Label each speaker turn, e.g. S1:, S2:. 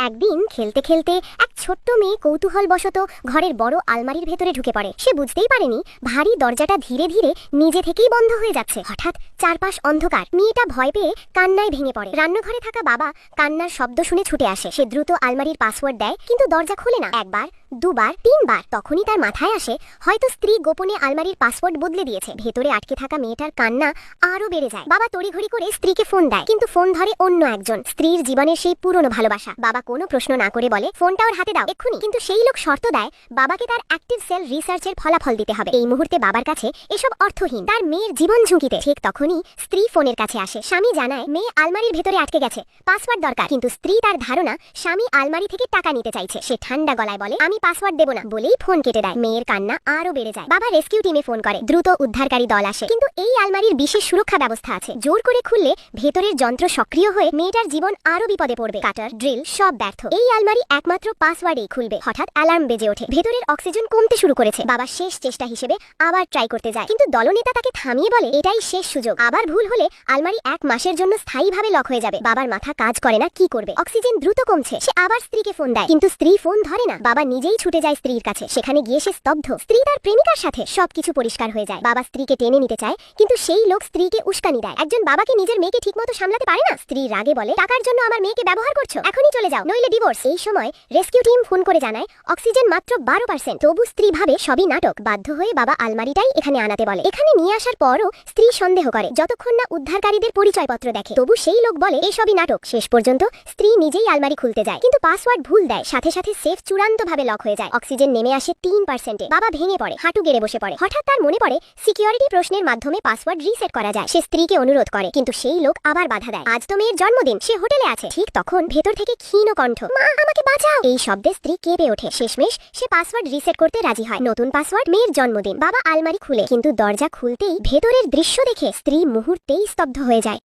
S1: একদিন খেলতে খেলতে এক ছোট্ট মেয়ে কৌতূহলবশত ঘরের বড় আলমারির ভেতরে ঢুকে পড়ে। সে বুঝতেই পারেনি ভারী দরজাটা ধীরে ধীরে নিজে থেকেই বন্ধ হয়ে যাচ্ছে। হঠাৎ চারপাশ অন্ধকার। মেয়েটা ভয় পেয়ে কান্নায় ভেঙে পড়ে। রান্নাঘরে থাকা বাবা কান্নার শব্দ শুনে ছুটে আসে। সে দ্রুত আলমারির পাসওয়ার্ড দেয়, কিন্তু দরজা খোলে না। একবার, দুবার, তিনবার। তখনই তার মাথায় আসে হয়তো স্ত্রী গোপনে আলমারির পাসওয়ার্ড বদলে দিয়েছে। ভেতরে আটকে থাকা মেয়েটার কান্না আরো বেড়ে যায়। বাবা তড়িঘড়ি করে স্ত্রীকে ফোন দেয়, কিন্তু ফোন ধরে অন্য একজন। স্ত্রীর জীবনের সেই পুরনো ভালোবাসা। বাবা কোনো প্রশ্ন না করে বলে, ফোনটা ওর হাতে দাও এক্ষুনি। কিন্তু সেই লোক শর্ত দেয় বাবাকে তার অ্যাক্টিভ সেল রিসার্চের ফলাফল দিতে হবে। এই মুহূর্তে বাবার কাছে এসব অর্থহীন, তার মেয়ের জীবন ঝুঁকিতে। ঠিক তখনই স্ত্রী ফোনের কাছে আসে। স্বামী জানায় মেয়ে আলমারির ভেতরে আটকে গেছে, পাসওয়ার্ড দরকার। কিন্তু স্ত্রী তার ধারণা স্বামী আলমারি থেকে টাকা নিতে চাইছে। সে ঠান্ডা গলায় বলে, আমি পাসওয়ার্ড দেব না বলেই ফোন কেটে দেয়। মেয়ের কান্না আরো বেড়ে যায়। বাবা রেস্কিউ টিমে ফোন করে। দ্রুত উদ্ধারকারী দল আসে, কিন্তু এই আলমারির বিশেষ সুরক্ষা ব্যবস্থা আছে। জোর করে খুললে ভেতরের যন্ত্র সক্রিয় হয়ে মেয়েটার জীবন আরো বিপদে পড়বে। কাটার, ড্রিল সব ব্যর্থ। এই আলমারি একমাত্র পাসওয়ার্ডেই খুলবে। হঠাৎ অ্যালার্ম বেজে ওঠে। ভেতরের অক্সিজেন কমতে শুরু করেছে। বাবা শেষ চেষ্টা হিসেবে আবার ট্রাই করতে যায়, কিন্তু দলনেতা তাকে থামিয়ে বলে, এটাই শেষ সুযোগ। আবার ভুল হলে আলমারি 1 মাসের জন্য স্থায়ীভাবে লক হয়ে যাবে। বাবার মাথা কাজ করে না, কি করবে। অক্সিজেন দ্রুত কমছে। সে আবার স্ত্রীকে ফোন দেয়, কিন্তু স্ত্রী ফোন ধরে না। বাবা নিজেই ছুটে যায় স্ত্রীর কাছে। সেখানে গিয়ে সে স্তব্ধ। স্ত্রী তার প্রেমিকার সাথে। সবকিছু পরিষ্কার হয়ে যায়। বাবা স্ত্রীকে টেনে নিতে চায়, কিন্তু সেই লোক স্ত্রীকে উস্কানি দেয়। একজন বাবাকে নিজের মেয়েকে ঠিকমতো সামলাতে পারে না। স্ত্রী রাগে বলে, টাকার জন্য আমার মেয়েকে ব্যবহার করছো, এখনই চলে যাও, নইলে ডিভোর্স। এই সময় রেস্কিউ টিম ফোন করে জানায় অক্সিজেন মাত্র 12%। তবু স্ত্রী ভাবে সবই নাটক। বাধ্য হয়ে বাবা আলমারিটাই এখানে আনাতে বলে। এখানে নিয়ে আসার পরও স্ত্রী সন্দেহ করে, যতক্ষণ না উদ্ধারকারীদের পরিচয়পত্র দেখে। তবু সেই লোক বলে এসবই নাটক। শেষ পর্যন্ত স্ত্রী নিজেই আলমারি খুলতে যায়, কিন্তু পাসওয়ার্ড ভুল দেয়। সাথে সাথে সেফ চূড়ান্তভাবে লক হয়ে যায়। অক্সিজেন নেমে আসে 3%। বাবা ভেঙে পড়ে, হাঁটু গেড়ে বসে পড়ে। হঠাৎ তার মনে পড়ে সিকিউরিটি প্রশ্নের মাধ্যমে পাসওয়ার্ড রিসেট করা যায়। সে স্ত্রীকে অনুরোধ করে, কিন্তু সেই লোক আবার বাধা দেয়। আজ তো মেয়ের জন্মদিন, সে হোটেলে আছে। ঠিক তখন ভেতর থেকে ক্ষীণ কণ্ঠ, মা আমাকে বাঁচাও। এই শব্দে স্ত্রী কেঁপে ওঠে। শেষমেশ সে পাসওয়ার্ড রিসেট করতে রাজি হয়। নতুন পাসওয়ার্ড, মেয়ের জন্মদিন। বাবা আলমারি খুলে, কিন্তু দরজা খুলতেই ভেতরের দৃশ্য দেখে স্ত্রী মুহূর্তেই স্তব্ধ হয়ে যায়।